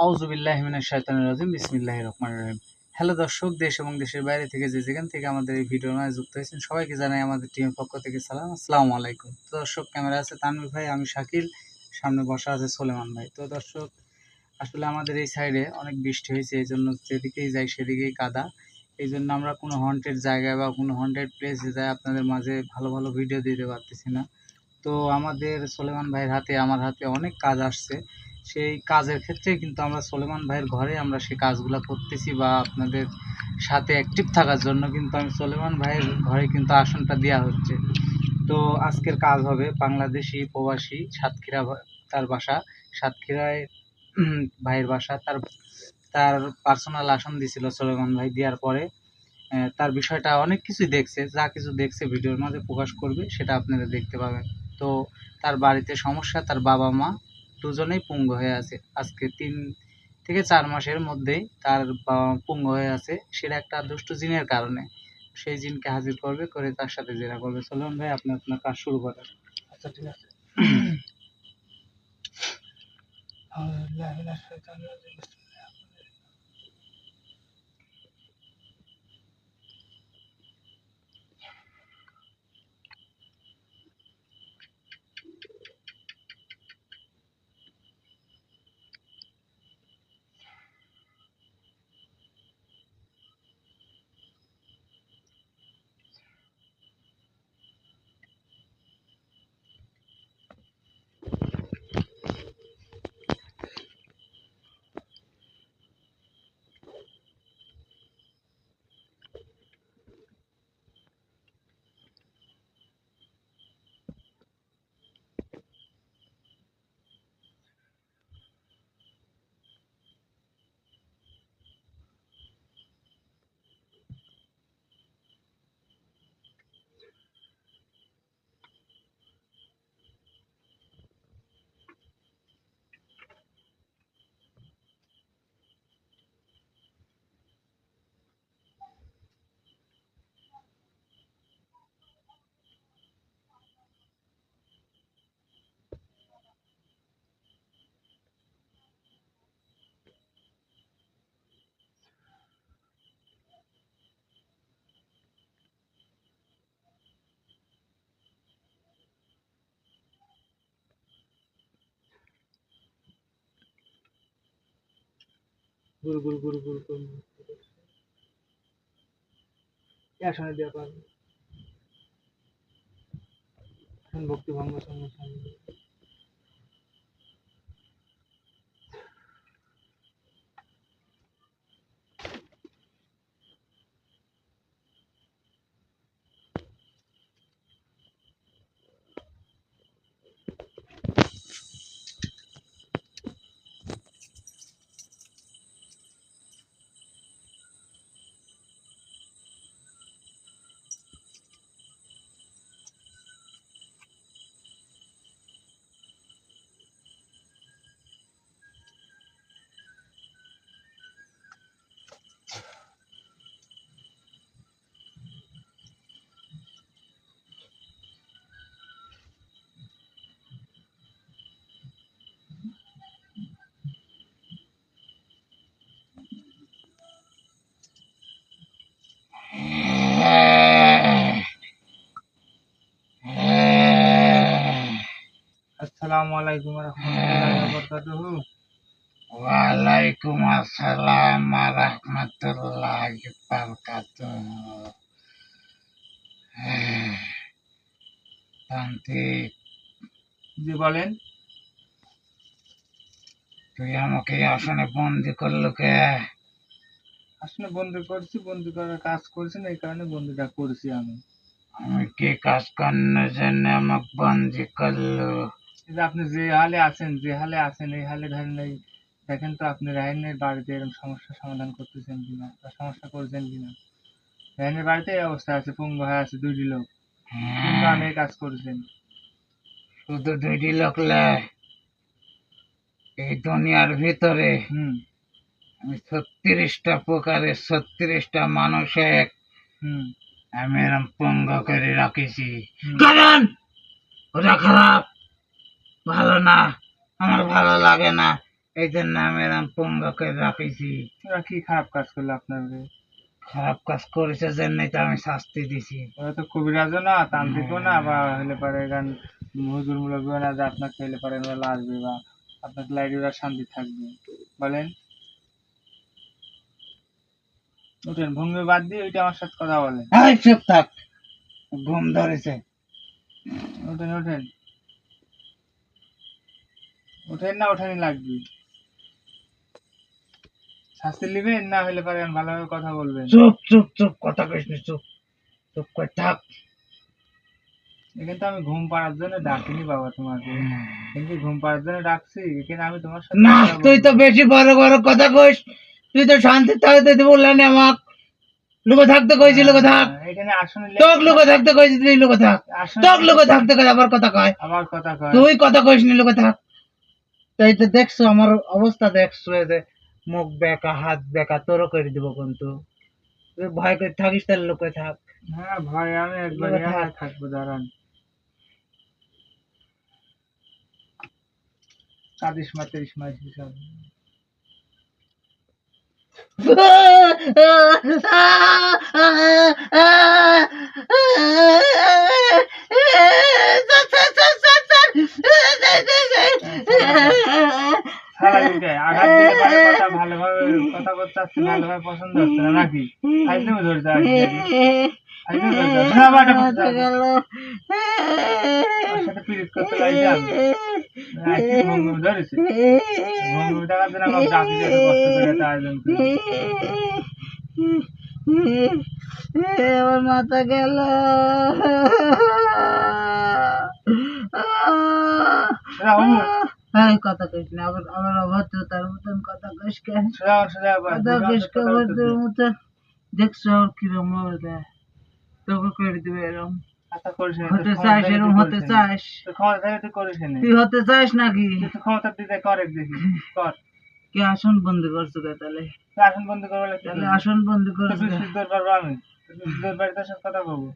আউযুবিল্লাহি মিনাশ শাইতানির রাজিম বিসমিল্লাহির রহমানির রহিম। হ্যালো দর্শক, দেশ এবং দেশের বাইরে থেকে যে যেখান থেকে আমাদের এই ভিডিওর মাঝে যুক্ত হয়েছেন সবাইকে জানাই আমাদের টিমের পক্ষ থেকে সালাম, আসসালামু আলাইকুম। তো দর্শক, ক্যামেরা আছে তানভীর ভাই, আমি শাকিল, সামনে বসা আছে সোলেমান ভাই। তো দর্শক, আসলে আমাদের এই সাইডে অনেক বৃষ্টি হয়েছে, এই জন্য যেদিকেই যাই সেদিকেই কাদা। এই জন্য আমরা কোনো হন্টেড জায়গায় বা কোনো হন্টেড প্লেসে যাই আপনাদের মাঝে ভালো ভালো ভিডিও দিতে পারতেছি না। তো আমাদের সোলেমান ভাইয়ের হাতে, আমার হাতে অনেক কাজ আসছে। সেই কাজের ক্ষেত্রে কিন্তু আমরা সোলেমান ভাইয়ের ঘরে আমরা সেই কাজগুলো করতেছি, বা আপনাদের সাথে অ্যাক্টিভ থাকার জন্য কিন্তু আমি সোলেমান ভাইয়ের ঘরে কিন্তু আসনটা দেওয়া হচ্ছে। তো আজকের কাজ হবে বাংলাদেশি প্রবাসী সাতক্ষীরা, তার বাসা সাতক্ষীরায়, ভাইয়ের বাসা। তার তার পার্সোনাল আসন দিছিল সোলেমান ভাই, দেওয়ার পরে তার বিষয়টা অনেক কিছুই দেখছে, যা কিছু দেখছে ভিডিওর মাঝে প্রকাশ করবে, সেটা আপনারা দেখতে পাবেন। তো তার বাড়িতে সমস্যা, তার বাবা মা দুজনেই পঙ্গু হয়ে আছে। আজকে 3 থেকে 4 মাসের মধ্যেই তার বাবা মা পঙ্গু হয়ে আছে, সেটা একটা দুষ্টু জিনের কারণে। সেই জিনকে হাজির করবে, করে তার সাথে জেরা করবে। চলুন ভাই, আপনি আপনার কাজ শুরু করেন। আচ্ছা, ঠিক আছে। গুরু গুরু গুরু গুরু গুরু আসনে দেওয়া পারবে ভক্তি ভঙ্গ সমস্যা। আসসালামু আলাইকুম ওয়া রাহমাতুল্লাহি ওয়া বারাকাতুহু। ওয়ালাইকুম আসসালাম ওয়া রাহমাতুল্লাহি ওয়া বারাকাতুহু। তান্ত্রিক, জি বলেন। তুই আমাকে এই আসনে বন্দি করলো কে? আসলে বন্দি করছি, বন্দি করার কাজ করছি না, এই কারণে বন্দিটা করছি আমি। আমি কি কাজ করার জন্য আমাকে বন্দি করলো? এই যে আপনি যে হালে আছেন, যে হালে আছেন, এই হালে ধরেন এই দেখেন তো, আপনি রাহিনের বাড়িতে এরকম সমস্যার সমাধান করতেছেন কিনা, বা সমস্যা করছেন কিনা। রাহিনের বাড়িতে এই অবস্থা আছে, পঙ্গু হয়ে আছে 2টি লোক, কিন্তু আমি এই কাজ করছেন। শুধু 2টি লোক লয়, এই দুনিয়ার ভিতরে আমি 36টা প্রকারের 36টা মানুষের আমি এরম পঙ্গ করে রাখেছি। কারণ ওরা খারাপ, ভালো না, আমার ভালো লাগে না, এই জন্য আমি এরকম পঙ্গা করে রাখিছি। ওরা কি খারাপ কাজ করলো আপনার? খারাপ কাজ করেছে জন্যই তো আমি শাস্তি দিছি। ওরা তো কবিরাজও না, তান্ত্রিকও না, বা হলে পারে গান হুজুর মুরব্বীও না যে আপনাকে হলে পারে ওরা আসবে বা আপনার লাইফে ওরা শান্তি থাকবে। বলেন, উঠেন, ভঙ্গি বাদ দিয়ে ওইটা আমার সাথে কথা বলেন। এই চুপ থাক, ঘুম ধরেছে। উঠেন উঠেন উঠেন, না ওঠানি লাগবে। শাস্তি নেবেন না হলে পারে ভালোভাবে কথা বলবেন। চুপ চুপ চুপ, কথা কইস না, চুপ চুপ করে থাক। এখানে তো আমি ঘুম পাড়ার জন্য ডাকিনি বাবা তোমাকে, কিন্তু ঘুম পাড়ার জন্য ডাকছি। এখানে আমি তোমার সাথে না, কথা তুই তো বলবো। বেশি বড় বড় কথা কইস। তুই তো শান্তি থাকতে বললেন আমাক লুকো থাকতে কইছি, লুকো থাক। এখানে আসনে তোক লুকো থাকতে কইছি, তুই লুকো থাক। তোক লুকো থাকতে কই আবার কথা কয়। আবার কথা কয়। তুই কথা কইস নি, লুকো থাক। তাই তো দেখছো আমার অবস্থা, দেখছো এই যে মুখ বেঁকা, হাত বেঁকা, তোরও করে দিব। কিন্তু তুই ভয় করে থাকিস, তাহলে লুকো থাক। হ্যাঁ ভয় আমি একবার লুকো থাক। থাকবো, দাঁড়ান। কাদিস মাতিস মাস হিসাব। আঘাত দিলে পারে কথা ভালোভাবে কথা করতে আসছে, ভালোভাবে পছন্দ হচ্ছে না নাকি? ফাইজলামি ধরতে আসছে নাকি? ফাইজলামি ধরতে আসছে। না বাটা করতে আসছে। ওর সাথে পিরিত করতে লাগছে আমি। আজকে ভঙ্গি ধরেছে। ভঙ্গি টাকার জন্য আমার ডাকি এত কষ্ট করে এত আয়োজন করে। আমার মাথা গেল। হ্যাঁ, কথা কইস না, আবার আবার অভদ্রতার মতন কথা কইস কেন? সোজা সোজা কথা কইস কে অভদ্রের মতন? দেখছো ওর কিরম হবে, তোকে করে দিবে এরম। আশা করিস না, হতে চাস, এরম হতে চাস? তুই ক্ষমতা থাকে তুই করিস না। তুই হতে চাস নাকি? তুই তো ক্ষমতা দিতে কর, দেখি কর। কে আসন বন্দি করছো কে তাহলে? তুই আসন বন্ধ করবো লাগছে। তাহলে আসন বন্দি করছো তুই কে? সুন্দর পারবো আমি, সুন্দর বাড়িতে সাথে কথা বলবো।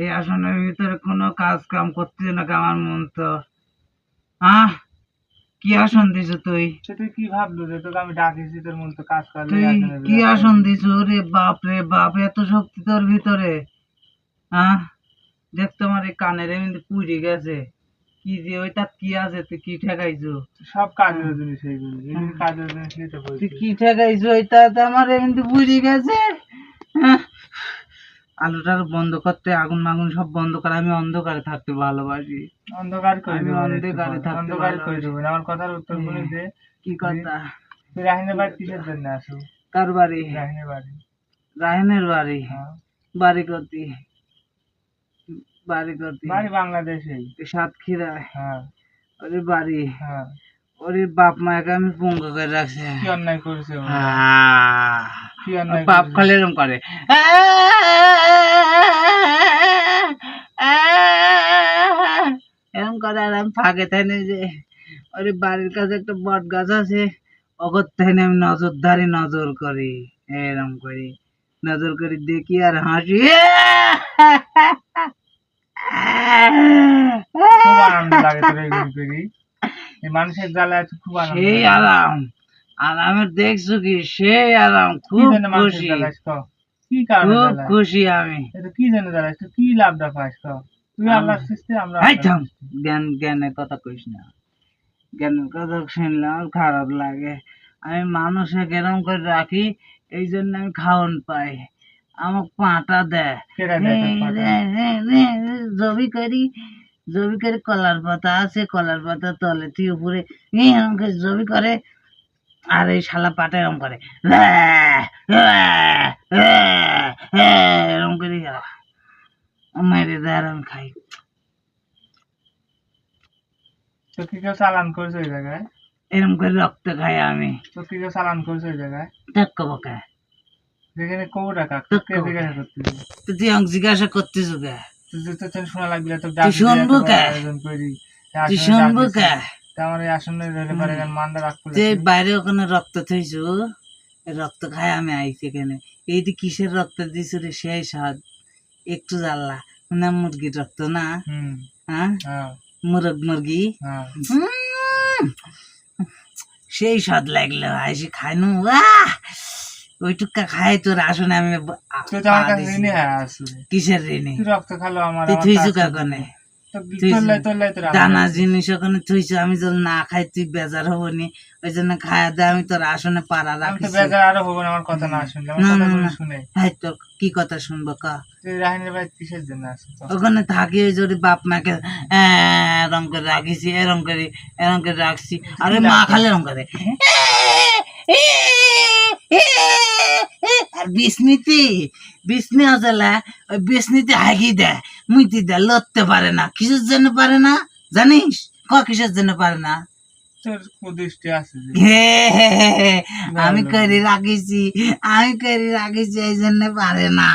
এই আসনের ভিতরে কোনো কাজ কাম করতে না, আমার মন তো কি আসন দিছো তুই? সে তুই কি ভাবলো যে তোকে আমি ডাকিছি, তোর মন তো কাজ করলে তুই কি আসন দিছো রে বাপ রে বাপ, এত শক্তি তোর ভিতরে? দেখ তোমার এই কানের এমনি পুড়ে গেছে, কি যে ওইটা কি আছে, তুই কি ঠেকাইছো? সব কাজের জিনিস এইগুলো, এগুলো কাজের জিনিস নিতে বলছি। তুই কি ঠেকাইছো? ওইটা তো আমার এমনি পুড়ে গেছে। আলোটার বন্ধ করতে, আগুন মাগুন সব বন্ধ করে, আমি অন্ধকারে থাকতে ভালোবাসি। অন্ধকার করে আমি দেবো, অন্ধকারে থাকতে অন্ধকার করে দেবো। আমার কথার উত্তর বলে দে। কি কথা? তুই রাহিনের বাড়ি কিসের জন্য আসো? কার বাড়ি? রাহিনের বাড়ি। রায়হানের বাড়ি? হ্যাঁ, বাড়ি করতি? বাড়ি করতি? বাড়ি বাংলাদেশেই। সাতক্ষীরায়? হ্যাঁ ওরে বাড়ি? হ্যাঁ। ওরে বাপ মাকে আমি পঙ্গ করে রাখছি। কি অন্যায় করেছে ও? কি অন্যায় বাপ করেছে? খালি এরকম করে, এরকম করে। আর আমি ফাঁকে থাকি যে ওরে বাড়ির কাছে একটা বট গাছ আছে, অগর থেকে আমি নজরদারি নজর করি, এরকম করি, নজর করি, দেখি আর হাসি। খুব আনন্দ লাগে তোর এগুলো করি। এই মানুষের জ্বালা আছে, খুব আনন্দ সেই লাগে। আরাম, আরামের দেখছো কি? সেই আরাম, কি খুব জন্য মানুষের খুশি, জ্বালাস ক? কি কারণে খুব জ্বালাস? খুশি আমি। এটা কি জন্য জ্বালাস? তুই কি লাভটা পাস ক? তুই আল্লাহর সৃষ্টি, আমরা এই আল্লাহর থাম, সৃষ্টি। জ্ঞানের কথা কইস না। জ্ঞানের কথা শুনলে আমার খারাপ লাগে। আমি মানুষে কেরম করে রাখি, এই জন্য আমি খাওয়ান পাই। আমাকে পাটা দেয়, কেডা দেয় তোর পাটা? জবি করি, জবি করে কলার পাতা আছে, কলার পাতা তলে তুই উপরে আমাকে জবি করে। আর এই শালা পাটা এরম করে, এরম করে মেরে দেয়, আর আমি খাই। তো কি কেউ চালান করছে ওই জায়গায়? এরম করে রক্ত খাই আমি। তো কি কেউ চালান করছে ওই জায়গায়? দেখ বকা, যেখানে কৌটা কাক, তুই কে জিজ্ঞাসা করতেছিস? তুই আমাকে জিজ্ঞাসা করতিস কে? তুই তো তোর শোনা লাগবে, তোর তুই শুনবো কে? আয়োজন করি, তুই শুনবো কে? আমার এই আসনে ধরে পারে গান মান্ডা রাখতে। তুই বাইরে ওখানে রক্ত থইছু, রক্ত খাই আমি আইছি এখানে। এইটি কিসের রক্ত দিছে রে, সেই স্বাদ একটু জ্বালা, না মুরগির রক্ত না, হুম হ্যাঁ হ্যাঁ মুরগি হ্যাঁ সেই স্বাদ লাগলো, আইসি খাইনু ওইটুকা খাই তোর আসনে আমি তুই তো আমার কাছে ঋণী হয়ে আসছিস। কিসের ঋণী? তুই রক্ত খালো আমার, তুই আমার থুইছু কাছে কাকনে তো তোলাই তোলাই তোর দানা জিনিস ওখানে থুইছু, আমি যদি না খাই তুই বেজার হবো নি, ওই জন্য খাওয়া দেয় আমি তোর আসনে পাড়া আমি তো রাখিছি। বেজার আরো হবো না, আমার কথা না শুনলে, আমার না, কথা না, গুলো না। শুনে। হ্যাঁ তোর কি কথা শুনবো ক? তুই রাহিনের ভাই কিসের জন্য আসছিস? ওখানে থাকি ওই যদি বাপ মাকে এরম করে রাখিছি, এরম করে রাখছি, আরে মা খালে এরম করে আর বিষ্ণু আসলে ওই বিষ্ণুতে হাগি দেয়, মুইতি দেয়, লড়তে পারে না। কিসের জন্য পারে না জানিস? কিসের জন্য পারে না? তোর কুদৃষ্টি আছে যে। আমি করে রাখিছি, এই জন্য পারে না।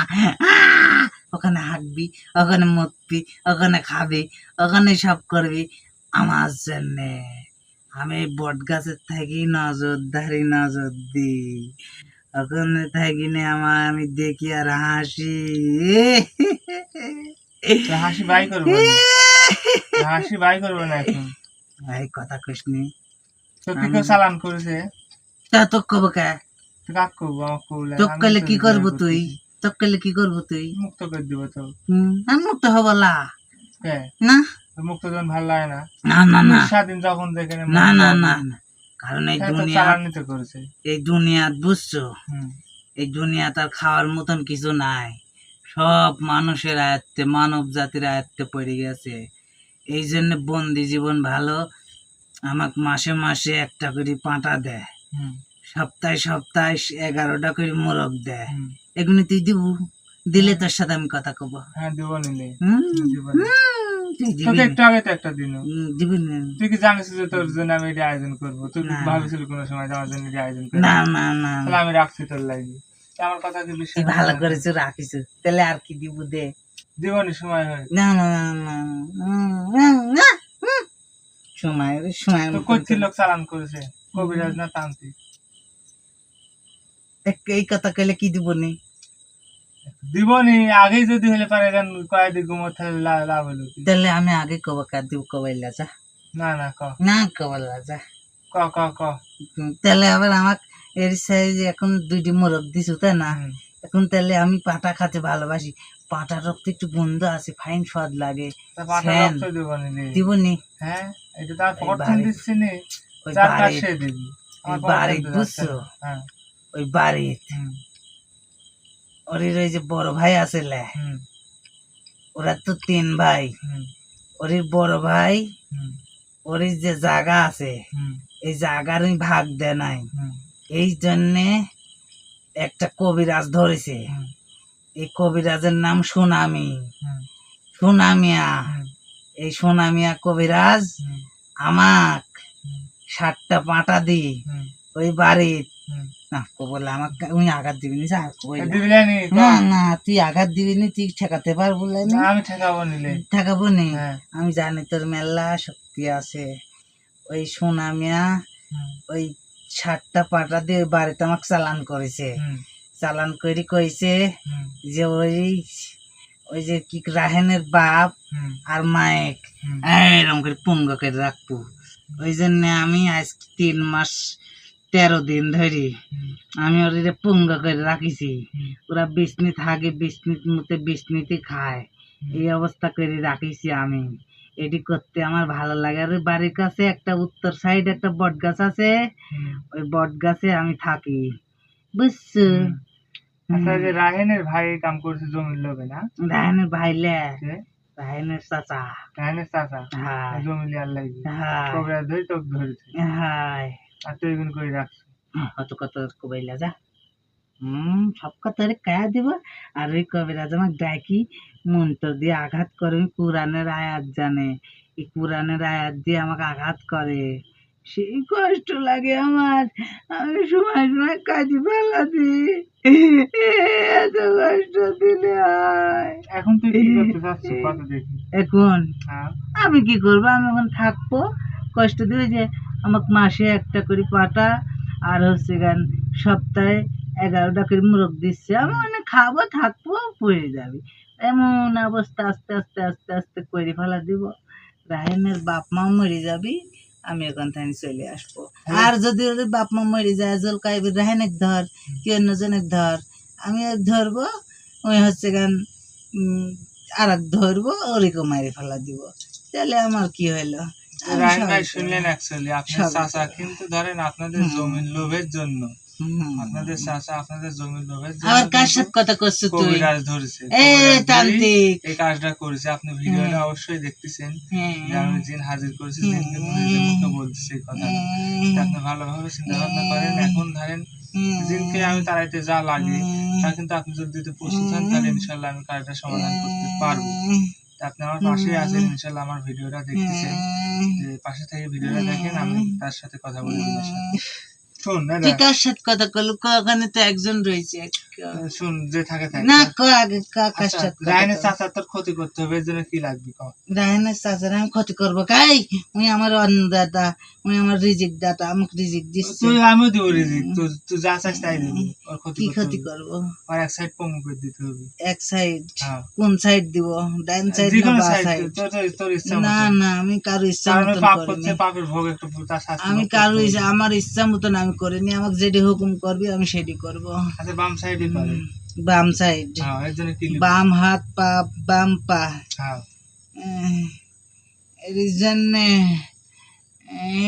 ওখানে হাঁকবি, ওখানে মুতবি, ওখানে খাবি, ওখানে সব করবি আমার জন্যে। আমি বট গাছের থাকি নজরদারি নজর দিই, ওখানে থাকি না আমি দেখি আর হাসি। তো হাসি বাই করবো না, হাসি বাই করবো না এখন। এই কথা কইসনি তো তুই কেউ চালান করেছে? তা তোক কব কে? তুই কাক করবো? আমার করলে তোক কইলে কি করবো তুই? তোক কইলে কি করবো তুই? মুক্ত করে দিব তো। আমি মুক্ত হবলা কে না, মুক্ত যখন ভালো লাগে না, না না না স্বাধীন যখন যেখানে না না না না, কারণ এই দুনিয়া, চালানিতে করেছে। এই দুনিয়া বুঝছো, হুম এই দুনিয়া তার খাওয়ার মতন কিছু নাই, সব মানুষের আয়ত্তে, মানব জাতির আয়ত্তে পড়ে গেছে। এই জন্য বন্দি জীবন ভালো। আমাকে মাসে মাসে একটা করে পাঁটা দেয়, হুম সপ্তাহে 11টা করে মোরগ দেয়। হুম। এগুলো তুই দিব, দিলে তোর সাথে আমি কথা কব। হ্যাঁ দিব নিলে হুম, দিব না। তুই দিবি তোকে না। একটু আগে তো একটা দিন দিবি না। তুই কি জানিস যে তোর জন্য আমি এটা আয়োজন করবো? তুই না। ভাবিছিল কোনো সময় যে আমার জন্য এটা আয়োজন করবো? না না না, তাহলে আমি রাখছি তোর লাগি, আমার কথা কি তুই বিশ্বাস ভালো হয় না? করেছো রাখিস, তাহলে আর কি দিব দে। দিবনি সময় হয় না না না না, সময় সময় তো কইছি লোক চালান করেছে, কবিরাজ না তান্ত্রিক? এই কথা কইলে কি দিব নি? দিবনি আগেই যদি হলে পারে গান কয়েকদিন ঘুমো তাহলে লাভ হলো কি? তাহলে আমি আগে কব কার দিব, কবাইলা যা না না ক না, কবাইলা যা। ক ক ক তাহলে আবার আমার এর সাইজ এখন 2টি মোরগ দিছো তাই না? হুম। এখন তাহলে আমি পাটা খেতে ভালোবাসি, পাটার রক্ত একটু গন্ধ আছে, ফাইন স্বাদ লাগে, তা পাঁচটা ফ্যান রক্ত দিবনি রে। দিব নি? হ্যাঁ এটা তার এই প্রথম বাড়ি- দিচ্ছি নি, ওই চার বাড়ির, পাশে দিবি। আমার এই বাড়ির পছন্দ যাচ্ছে বুঝছো, না। হ্যাঁ ওই বাড়ির হুম ওর ওই যে বড় ভাই আছে লে, হুম ওরা তো 3 ভাই, হুম ওর বড় ভাই হুম ওর যে জায়গা আছে, হুম এই জায়গার ভাগ দেয় নাই, হুম এই জন্যে একটা কবিরাজ ধরেছে। হুম এই কবিরাজের নাম সুনামি, হুম সুনামিয়া। হুম এই সুনামিয়া কবিরাজ হুম আমাক হুম 7টা পাঁটা দি হুম ওই বাড়ির, হুম। না বলে আমাকে উনি আঘাত দিবি নি, যা কইলা। দিবি জানি ক? না না, তুই আঘাত দিবি নি, তুই ঠেকাতে পারবো না। না, আমি ঠেকাবো নিলে। ঠেকাবো নি, হ্যাঁ আমি জানি তোর মেলা শক্তি আছে। ওই সুনামিয়া হুম ওই 7টা পাঁটা দিয়ে ওই বাড়িতে আমাকে চালান করেছে, হুম চালান করে কইছে হুম যে ওই ওই যে কি রাহেনের বাপ হুম আর মায়েক হুম এরকম করে পুঙ্গ করে রাখবো। ওই জন্য আমি আজ 3 মাস 13 দিন ধরে হুম আমি ওদের পুঙ্গ করে রাখিছি। হুম ওরা বিষ্ণু থাকে, বিষ্ণুর মতে বিষ্ণুতে খায়, হুম। এই অবস্থা করে রাখিছি আমি। এটি করতে আমার ভালো লাগে। আর ওই বাড়ির কাছে একটা উত্তর সাইড একটা বট গাছ আছে, হুম। ওই বট গাছে আমি থাকি, বুঝছো? হুম। আচ্ছা যে রাহেনের ভাই কাম করছে জমির লোভে না? রায়নের ভাইলে, কে? রায়নের চাচা। রাহেনের চাচা হাই জমি লিয়ার লাগবে, হাই কবিরাজ ধরে তোকে ধরেছে হাই, আর তুই এগুলো করে রাখছিস। কত কত কবাইলা যা, সব কথা কায়া দিব। আর ওই কবিরাজ আমাকে ডাকি মন্ত্র দিয়ে আঘাত করে, ওই কোরআনের আয়াত জানে, এই কোরআনের আয়াত দিয়ে আমাকে আঘাত করে, সেই কষ্ট লাগে আমার। আমি সময় সময় কাজে ফেলাছি, এত কষ্ট দিলে হয়। এখন তুই কি করতে চাচ্ছিস কত দেখি? এখন হ্যাঁ আমি কি করবো, আমি এখন থাকবো কষ্ট দিয়ে, যে আমাকে মাসে একটা করে পাটা আর হচ্ছে গান সপ্তাহে 11টা করে মুরগ দিচ্ছে, আমি মানে খাবো থাকবো পড়ে যাবি, এমন অবস্থা আস্তে আস্তে আস্তে আস্তে করে ফেলা দিব। রাহিনের বাপ মা মরে যাবি, আমি ওখান থেকে চলে আসবো। আর যদি ওদের বাপ মা মরে যায়, জলকাইবি রাহিনের ধর কি অন্যজনের ধর, আমি এক ধরবো, ওই হচ্ছে গান আর এক ধরবো, ওরকম মারি ফেলা দিব, তাহলে আমার কি হইলো? আমি রাহিন ভাই সবই শুনলেন, করবো। অ্যাকচুয়ালি আপনার সবই চাচা করবো। কিন্তু ধরেন আপনাদের জমির লোভের জন্য, হুম। আপনাদের চাচা আপনাদের জমির লোভের আবার জন্য কার কিন্তু সাথে কথা করছো তুই? কবিরাজ ধরেছে, এ কবিরাজ ধরেই তান্ত্রিক। এই কাজটা করেছে। আপনি ভিডিওটা অবশ্যই দেখতেছেন যে আমি জিন হাজির করেছি, জিন কিন্তু নিজে মুখে বলতেছে এই কথাটা। তা আপনি ভালোভাবে চিন্তা ভাবনা করেন। এখন ধরেন জিনকে আমি তাড়াইতে যা লাগে তা কিন্তু আপনি যদি দিতে প্রস্তুত হন, তাহলে ইনশাল্লাহ আমি কাজটা সমাধান করতে পারবো। তা আপনি আমার পাশেই আছেন, ইনশাল্লাহ আমার ভিডিওটা দেখতেছেন, যে পাশে থেকে ভিডিওটা দেখেন, আমি তার সাথে কথা বলি জিনের সাথে। শোন না, তুই কার সাথে কথা কলু? ওখানে তো একজন রয়েছে। শোন, যে থাকে থাকে। না ক আগে কার আচ্ছা, সাথে কথা রায়নের কলু? চাচা তোর ক্ষতি করতে হবে, এর জন্য কি লাগবে কও? রায়নের চাচার আমি ক্ষতি করবো কাই? উনি আমার অন্নদাতা, উনি আমার রিজিক দাতা, আমাকে রিজিক দিচ্ছে। তুই আমিও দিব রিজিক, তুই যা চাস তাই দিব। ওর ক্ষতি কি করতে ক্ষতি হবে, করবো? আর এক সাইড পঙ্গু করে দিতে হবে। এক সাইড? হ্যাঁ, কোন সাইড দিব? ডাইন সাইড যে না কোনো বা সাইড, সাইড? তোর ইচ্ছা না মতো। না, আমি কারো ইচ্ছা কারণ মতন পাপ করছে, করিনি। পাপের ভোগ একটু তার শাস্তি আমি ভোগ কারো করতে হবে। আমার ইচ্ছা মতন আমি করিনি, আমাকে যেটি হুকুম করবি আমি সেটি করব। আচ্ছা, বাম সাইডে করে। বাম সাইড? হ্যাঁ, এর জন্য কি লিখবি? বাম হাত পা, বাম পা। হ্যাঁ, এর জন্য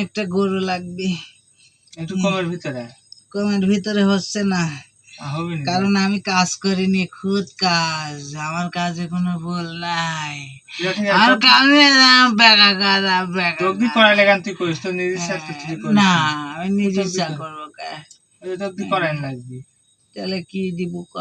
একটা গরু লাগবে। একটু কমের ভিতরে কমের ভিতরে হচ্ছে না, হবে না। কারণ আমি কাজ করিনি, খুদ কাজ, আমার কাজে কোনো ভুল নাই। আমার কাজে বেকা কাজ, বেকা তোর দি করাই লাগান, তুই করিস তোর নিজের স্বার্থে তুই করিস না, না। আমি নিজে ইচ্ছা করবো কা। তোর দি করাই লাগবি। তাহলে কি দিব ক?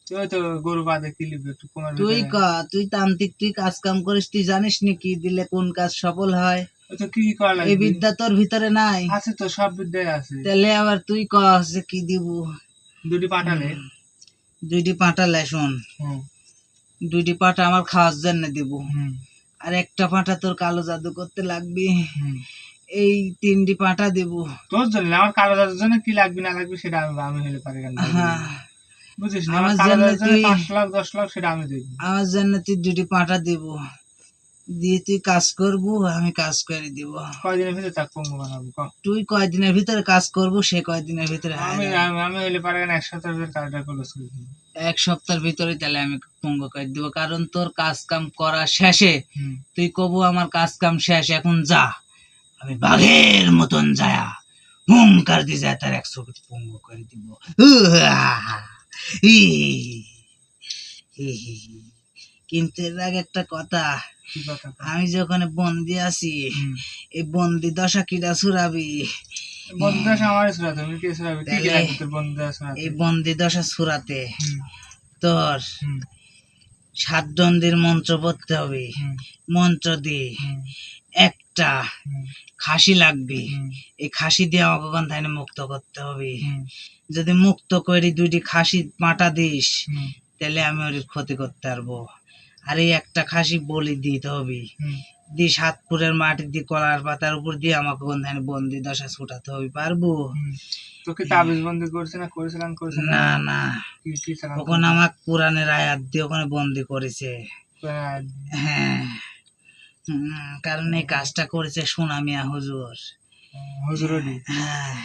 তুই তো গরু বাদে কি লিখবি, একটু কমের তুই ভিতরে। ক, তুই তান্ত্রিক, তুই কাজ কাম করিস, তুই জানিস নি কি দিলে কোন কাজ সফল হয়? তো কি কি করা এই লাগবে? বিদ্যা তোর ভিতরে নাই? আছে তো, সব বিদ্যায় আছে। তাহলে আবার তুই ক যে কি দিব? দুটি পাঠালে। দুইটি পাঁটা শোন, হুম, দুইটি পাঁটা আমার খাওয়ার জন্য দিব, হুম, আর একটা পাঁটা তোর কালো জাদু করতে লাগবে। হুম। এই 3টি পাঁটা দিব। তোর জন্য না, আমার কালো জাদুর জন্য কি লাগবে না লাগবে সেটা আমি হলে পারি কেন? হ্যাঁ, বুঝিস না, আমার আমার কালো জন্য জাদুর জন্য তুই 5 লাখ 10 লাখ সেটা আমি দেখবো। আমার জন্য তুই 2টি পাঁটা দিব, দিয়ে তুই কাজ করবো, আমি কাজ করে দিব। কয়দিনের ভিতরে তাক পঙ্গু বানাবো ক? তুই কয়দিনের ভিতরে কাজ করবো, সে কয়দিনের ভিতরে আমি হাজির। আমি আমি হলে পারি কেন? 1 সপ্তাহের ভিতরে কাজটা ক্লোজ করে দিবো। 1 সপ্তাহের ভিতরে তাহলে আমি পঙ্গু করে দিব, কারণ তোর কাজ কাম করা শেষে হুম। তুই কবু আমার কাজ কাম শেষ, এখন যা। আমি বাঘের মতন যায়া হুঙ্কার দিয়ে যায় তার 100 পঙ্গু করে দিব। ই, হি, হি, হি। কিন্তু এর আগে একটা কথা, কি কথা ক? আমি যখন বন্দি আছি, হুম। এই বন্দি দশা কিরা ছুড়াবি? বন্ধুদের আমারই সুরাতে, আমি কি সুরাবি? কি কি তাহলে লাগবে তোর বন্ধুদের সুরাতে? এই বন্দি দশা ছুড়াতে হুম, তোর হুম, 7 দন্দির মন্ত্র পড়তে হবে। হুম, মন্ত্র দিয়ে হুম, একটা হুম, খাসি লাগবে, হুম, এই খাসি দিয়ে আমাকে ওখান থেকে মুক্ত করতে হবে। হুম, যদি মুক্ত করে 2টি খাসি পাঁটা দিস, হুম, তাহলে আমি ওর ক্ষতি করতে পারবো। আর এই একটা খাসি বলি দিতে হবে, হুম। দিয়ে 7 মাটি দিয়ে কলার পাতার উপর দিয়ে আমাকে ওখান থেকে বন্দি দশা ছুটাতে হবে, পারবো? হুম। তোকে তাবিজ বন্দি করছে না? করেছিলাম করেছে না? না না, কি কি চালান ওখানে আমাকে কোরআনের আয়াত দিয়ে ওখানে বন্দি করেছে। হ্যাঁ, কারণ এই কাজটা করেছে সুনামিয়া হুজুর। হুজুরই? হ্যাঁ,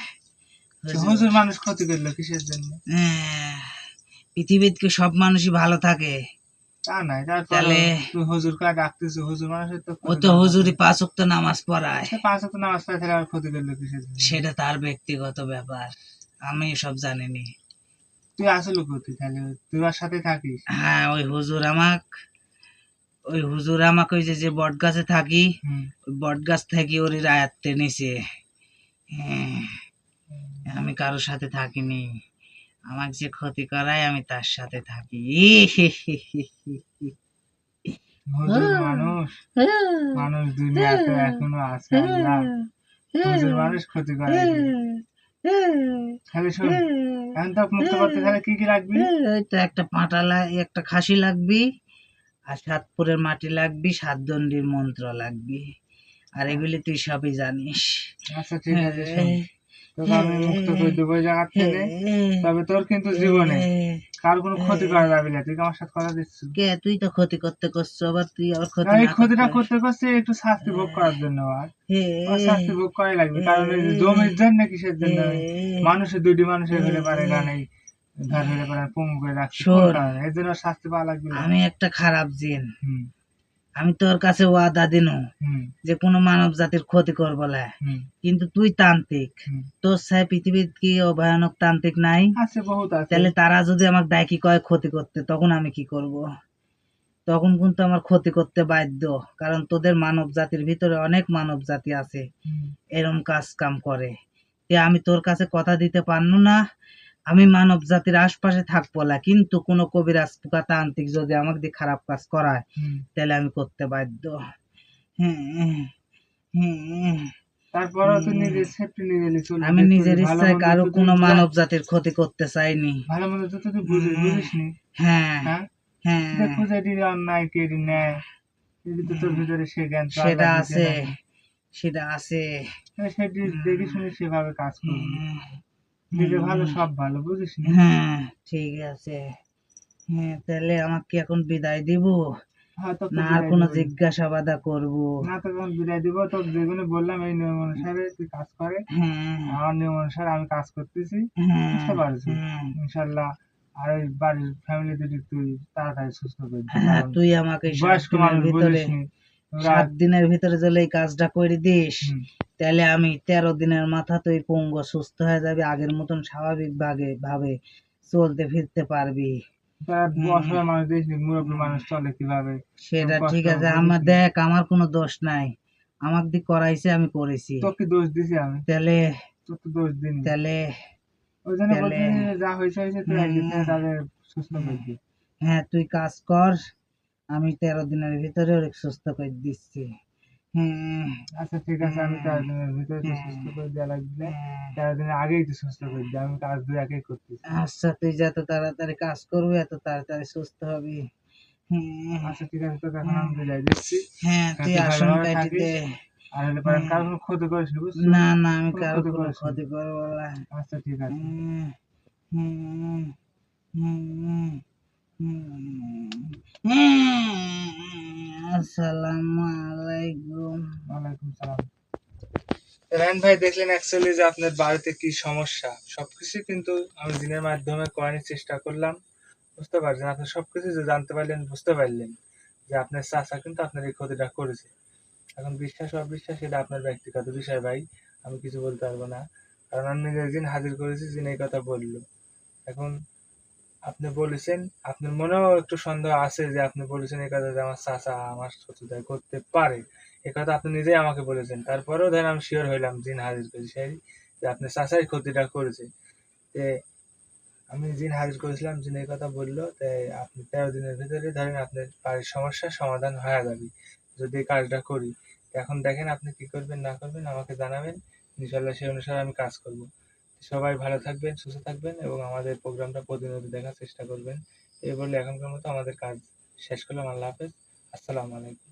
হুজুর মানুষ ক্ষতি করলো কিসের জন্য? হ্যাঁ, পৃথিবীতে কি সব মানুষই ভালো থাকে? তা নাই, তারপর তাহলে তুই হুজুর কা ডাকতেছিস, হুজুর মানুষের তো ও ক্ষতি তো করার হুজুরি কথা। 5 ওয়াক্ত নামাজ পড়ায়, সে 5 ওয়াক্ত নামাজ পড়ে, তাহলে আর ক্ষতি করলো কিসের জন্য? সেটা তার ব্যক্তিগত ব্যাপার, আমি সব জানিনি। তুই আসলে ক্ষতি, তাহলে তুই ওর সাথে থাকিস? হ্যাঁ, ওই হুজুর আমাকে ওই যে বট গাছে থাকি, হুম, ওই বট গাছ থেকে ওর আয়াত্তে নিছে। হ্যাঁ, আমি কারোর সাথে থাকিনি, আমাকে যে ক্ষতি করায় আমি তার সাথে থাকি। হুজুর মানুষ, মানুষ দুনিয়াতে এখনো আছে আল্লাহ। হুজুর মানুষ ক্ষতি করে কি? খালি শোন, এখন তো মুক্ত করতে তাহলে কি কি লাগবে? ওইটা একটা একটা খাসি লাগবে, আর 7 মাটি লাগবে, 7 দণ্ডির মন্ত্র লাগবে, আর এগুলি তুই সবই জানিস। আচ্ছা ঠিক আছে, শোন, তোকে আমি মুক্ত করে দেবো ওই জায়গা থেকে। তবে তোর কিন্তু জীবনে কার কোনো ক্ষতি করা যাবে না, তুই কি আমার সাথে কথা দিচ্ছিস? কে তুই তো ক্ষতি করতে করছো, আবার তুই আবার ক্ষতি এই না ক্ষতিটা করতে করতে করতে একটু শাস্তি ভোগ করার জন্য, আর হে ওর শাস্তি ভোগ করাই লাগবে। কারণ এই যে জমির জন্য কিসের জন্য মানুষের দুইটি মানুষের হলে পারে গান এই ধর হলে পারে পঙ্গু করে রাখছে কোন শোন, কারণে, এর জন্য শাস্তি পাওয়া লাগবে না। আমি একটা খারাপ জিন, হুম আমি তোর কাছে ওয়াদা দিনু হুম যে কোনো মানব জাতির ক্ষতি করবো না। হুম কিন্তু তুই তান্ত্রিক, হুম। তোর ছায় পৃথিবীর কি ভয়ানক তান্ত্রিক নাই? আছে, বহুত আছে। তাহলে তারা যদি আমাকে ডাকি কয় ক্ষতি করতে, তখন আমি কি করব? তখন কিন্তু আমার ক্ষতি করতে বাধ্য, কারণ তোদের মানব জাতির ভিতরে অনেক মানব জাতি আছে হুম। এরম কাজ কাম করে। আমি তোর কাছে কথা দিতে পারনু না, আমি মানব জাতির আশপাশে থাকবো না, কিন্তু কোনো কবিরাজ পোকা তান্ত্রিক যদি আমাকে দিয়ে খারাপ কাজ করায় হুম। তাহলে আমি করতে বাধ্য। হ্যাঁ, হ্যাঁ। তারপরেও তুই নিজের সেফটি নিজে নিয়ে চলবি, আমি যে তোর নিজের ভালো ইচ্ছায় মন্দ কারো তো তুই কোনো বুঝা, মানব জাতির ক্ষতি করতে চাইনি। ভালো মন্দ তো তুই বুঝিস নি। হ্যাঁ, হ্যাঁ, হ্যাঁ, দেখো যে এটি অন্যায় কে এটি ন্যায়, এটি তো তোর ভিতরে সে জ্ঞান তো আল্লাহ সেটা দিয়েছে আছে, নাকি। সেটা আছে। সেটি দেখে শুনে সেভাবে কাজ করবি, হুম, নিজে ভালো হুম, সব ভালো, বুঝিস নি। হ্যাঁ, ঠিক আছে। হ্যাঁ, তাহলে আমাকে এখন বিদায় দিব হ্যাঁ, তোকে না আর বিদায় কোনো দিব। জিজ্ঞাসাবাদ করব? না, তোকে এখন বিদায় দিব। তোকে যেগুলো বললাম এই নিয়ম অনুসারে তুই কাজ করে, হ্যাঁ, আমার নিয়ম অনুসারে আমি কাজ করতেছি, হ্যাঁ, বুঝতে পারছি। হ্যাঁ, ইনশাল্লাহ আর ওই বাড়ির ফ্যামিলি দিকে তুই তাড়াতাড়ি সুস্থ করে দিবি, হ্যাঁ, কারণ তুই আমাকে বয়স্ক মানুষ বুঝিস নি ওরা। 7 দিনের ভিতরে যদি এই কাজটা করে দিস, হুম, তাহলে আমি 13 দিনের মাথা তুই পঙ্গু সুস্থ হয়ে যাবে, আগের মতন স্বাভাবিক ভাবে চলতে ফিরতে পারবি। তারা হুম, অসহায় মানুষ দেখিস নি, মুরব্বী মানুষ চলে কিভাবে, এরকম সেটা কষ্ট ঠিক আছে, বুঝিস আমার নি। দেখ আমার কোনো দোষ নাই, আমাক দিয়ে করাইছে আমি করেছি। তোকে দোষ দিছি আমি? তাহলে তোর তো দোষ দিইনি। তাহলে ওই জন্য তাহলে বলছি যে যা হয়েছে হয়েছে, তুই একদিন হুম, থেকে তাদের সুস্থ হুম, করে দিবি। হ্যাঁ তুই কাজ কর, আমি 13 দিনের ভিতরে ওরে সুস্থ করে দিচ্ছি। হুম, আচ্ছা ঠিক আছে, আমি 4 দিনের ভিতরে তো সুস্থ হুম, করে দেওয়া লাগবে, হুম। 4 দিনের আগেই তো সুস্থ করে দিই, আমি কাজ দুই একেই করতেছি। আচ্ছা, তুই যত তাড়াতাড়ি কাজ করবি এত তাড়াতাড়ি সুস্থ হবি। হুম, আচ্ছা ঠিক আছে, তোকে এখন হুম, আমি বিদায় দিচ্ছি। হ্যাঁ হ্যাঁ, তুই তুই আসন ভালোভাবে কাটি দে। থাকিস। আর হলে পারেন হুম, কারো কোনো ক্ষতি করিস না, বুঝছো? না না আমি কোনো কারো ক্ষতি কোনো করিস না। ক্ষতি করবো না। আচ্ছা ঠিক আছে। হুম, হুম, হুম, হুম, আসসালামু আলাইকুম। ওয়ালাইকুম সালাম। রায়ন ভাই, দেখলেন অ্যাকচুয়ালি যে আপনার বাড়িতে কি সমস্যা, সবকিছু কিন্তু আমি দিনের মাধ্যমে করানোর চেষ্টা করলাম, বুঝতে পারছেন? আপনি সবকিছু যে জানতে পারলেন, বুঝতে পারলেন যে আপনার চাচা কিন্তু আপনার এই ক্ষতিটা করেছে। এখন বিশ্বাস অবিশ্বাস এটা আপনার ব্যক্তিগত বিষয় ভাই, আমি কিছু বলতে পারবো না। কারণ আমি নিজের দিন হাজির করেছি, যিনি এই কথা বললো। এখন আপনি বলেছেন, আপনার মনেও একটু সন্দেহ আছে যে আপনি বলেছেন এই কথা যে আমার চাচা আমার শ্বশুরদায় করতে পারে, এ কথা আপনি নিজেই আমাকে বলেছেন। তারপরেও ধরেন আমি শিওর হইলাম জিন হাজির করেছি সেই যে আপনার চাচাই ক্ষতিটা করেছে। তে আমি জিন হাজির করেছিলাম, জিন এই কথা বললো, তাই আপনি 13 দিনের ভিতরে ধরেন আপনার বাড়ির সমস্যার সমাধান হয়ে যাবে যদি এই কাজটা করি। এখন দেখেন আপনি কি করবেন না করবেন আমাকে জানাবেন, ইনশাল্লাহ সেই অনুসারে আমি কাজ করব। সবাই ভালো থাকবেন, সুস্থ থাকবেন এবং আমাদের প্রোগ্রামটা প্রতিনিয়ত দেখার চেষ্টা করবেন। এই বলে এখনকার মতো আমাদের কাজ শেষ করলাম। আল্লাহ হাফেজ, আসসালামু আলাইকুম।